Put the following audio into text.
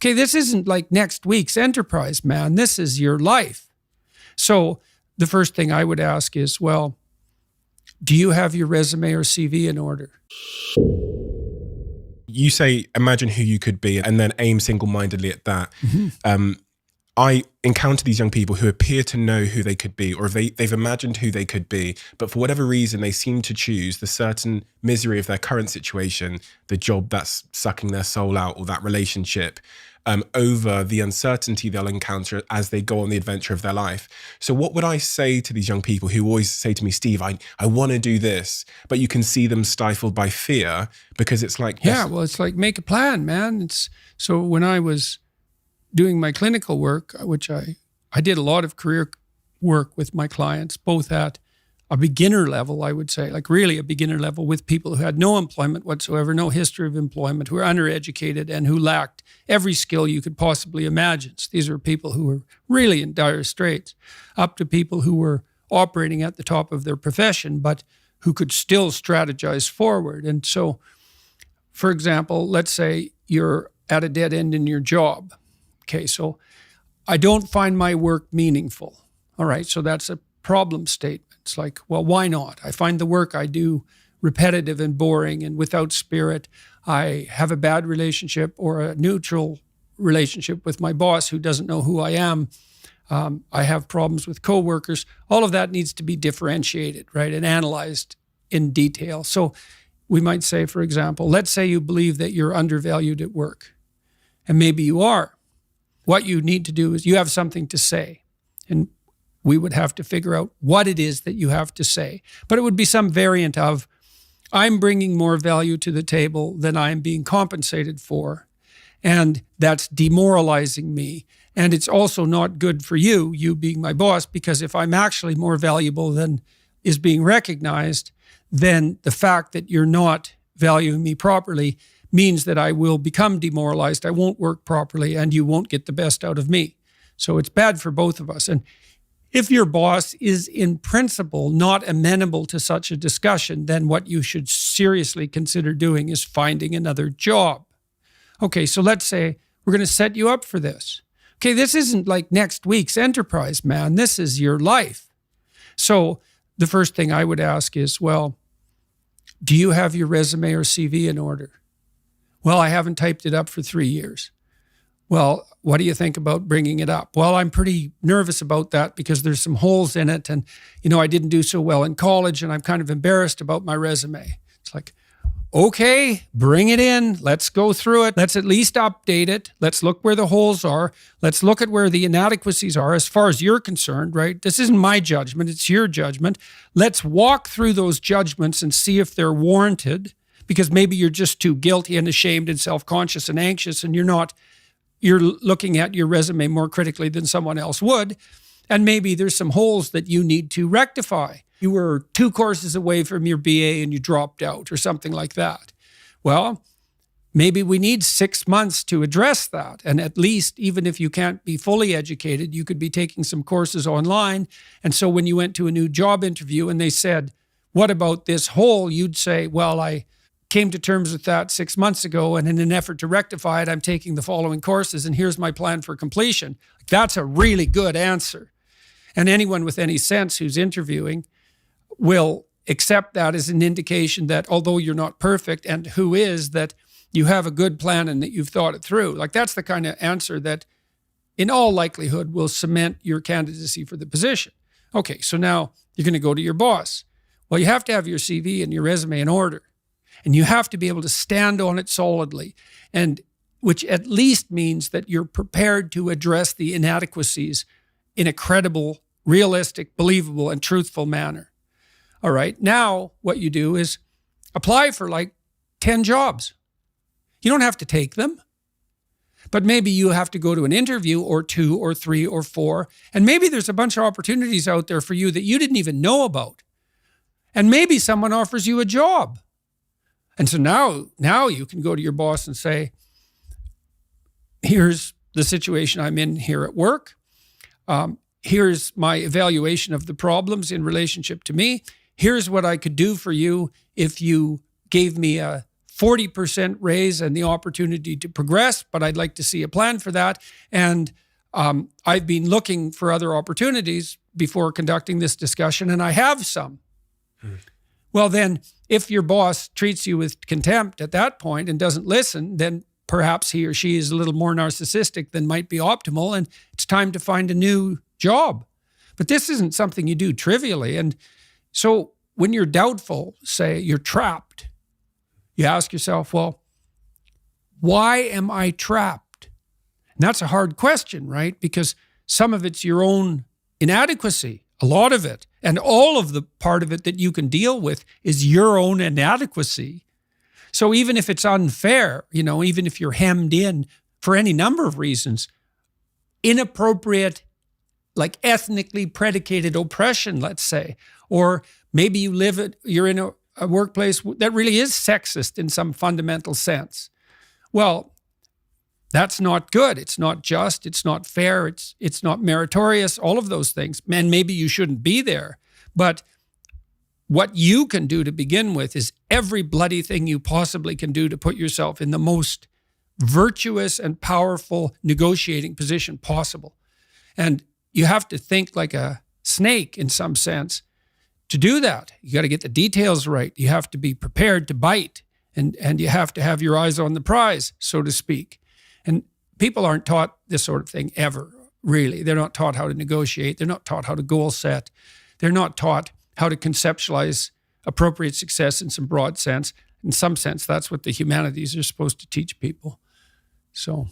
Okay, this isn't like next week's enterprise, man. This is your life. So the first thing I would ask is, well, do you have your resume or CV in order? You say, imagine who you could be and then aim single-mindedly at that. I encounter these young people who appear to know who they could be, or they've imagined who they could be, but for whatever reason, they seem to choose the certain misery of their current situation, the job that's sucking their soul out, or that relationship, over the uncertainty they'll encounter as they go on the adventure of their life. So what would I say to these young people who always say to me, Steve, I want to do this, but you can see them stifled by fear because it's like... Yeah, well, it's like, make a plan, man. So when I was doing my clinical work, which I did a lot of career work with my clients, both at a beginner level, I would say, like really a beginner level, with people who had no employment whatsoever, no history of employment, who were undereducated and who lacked every skill you could possibly imagine. So these were people who were really in dire straits, up to people who were operating at the top of their profession, but who could still strategize forward. And so, for example, let's say you're at a dead end in your job. Okay, so I don't find my work meaningful. All right, so that's a problem statement. It's like, well, why not? I find the work I do repetitive and boring and without spirit. I have a bad relationship or a neutral relationship with my boss who doesn't know who I am. I have problems with coworkers. All of that needs to be differentiated, right, and analyzed in detail. So we might say, for example, let's say you believe that you're undervalued at work, and maybe you are. What you need to do is you have something to say, and we would have to figure out what it is that you have to say. But it would be some variant of, I'm bringing more value to the table than I'm being compensated for, and that's demoralizing me. And it's also not good for you being my boss, because if I'm actually more valuable than is being recognized, then the fact that you're not valuing me properly means that I will become demoralized, I won't work properly, and you won't get the best out of me. So it's bad for both of us. And if your boss is in principle not amenable to such a discussion, then what you should seriously consider doing is finding another job. Okay, so let's say we're going to set you up for this. Okay, this isn't like next week's enterprise, man. This is your life. So the first thing I would ask is, well, do you have your resume or CV in order? Well, I haven't typed it up for 3 years. Well, what do you think about bringing it up? Well, I'm pretty nervous about that because there's some holes in it. And, I didn't do so well in college and I'm kind of embarrassed about my resume. It's like, okay, bring it in. Let's go through it. Let's at least update it. Let's look where the holes are. Let's look at where the inadequacies are as far as you're concerned, right? This isn't my judgment. It's your judgment. Let's walk through those judgments and see if they're warranted, because maybe you're just too guilty and ashamed and self-conscious and anxious, and you're looking at your resume more critically than someone else would. And maybe there's some holes that you need to rectify. You were 2 courses away from your BA and you dropped out or something like that. Well, maybe we need 6 months to address that. And at least, even if you can't be fully educated, you could be taking some courses online. And so when you went to a new job interview and they said, what about this hole? You'd say, well, I came to terms with that 6 months ago, and in an effort to rectify it, I'm taking the following courses, and here's my plan for completion. That's a really good answer. And anyone with any sense who's interviewing will accept that as an indication that although you're not perfect, and who is, that you have a good plan and that you've thought it through. Like, that's the kind of answer that in all likelihood will cement your candidacy for the position. Okay, so now you're going to go to your boss. Well, you have to have your CV and your resume in order. And you have to be able to stand on it solidly, and which at least means that you're prepared to address the inadequacies in a credible, realistic, believable, and truthful manner. All right, now what you do is apply for like 10 jobs. You don't have to take them, but maybe you have to go to an interview or 2 or 3 or 4, and maybe there's a bunch of opportunities out there for you that you didn't even know about. And maybe someone offers you a job. And so now you can go to your boss and say, here's the situation I'm in here at work. Here's my evaluation of the problems in relationship to me. Here's what I could do for you if you gave me a 40% raise and the opportunity to progress, but I'd like to see a plan for that. And I've been looking for other opportunities before conducting this discussion, and I have some. Well, then, if your boss treats you with contempt at that point and doesn't listen, then perhaps he or she is a little more narcissistic than might be optimal, and it's time to find a new job. But this isn't something you do trivially. And so when you're doubtful, say you're trapped, you ask yourself, well, why am I trapped? And that's a hard question, right? Because some of it's your own inadequacy, a lot of it. And all of the part of it that you can deal with is your own inadequacy. So even if it's unfair, even if you're hemmed in for any number of reasons, inappropriate, like ethnically predicated oppression, let's say, or maybe you're in a workplace that really is sexist in some fundamental sense. Well, that's not good. It's not just. It's not fair. It's not meritorious. All of those things. And maybe you shouldn't be there. But what you can do to begin with is every bloody thing you possibly can do to put yourself in the most virtuous and powerful negotiating position possible. And you have to think like a snake in some sense to do that. You got to get the details right. You have to be prepared to bite, and you have to have your eyes on the prize, so to speak. And people aren't taught this sort of thing ever, really. They're not taught how to negotiate. They're not taught how to goal set. They're not taught how to conceptualize appropriate success in some broad sense. In some sense, that's what the humanities are supposed to teach people. So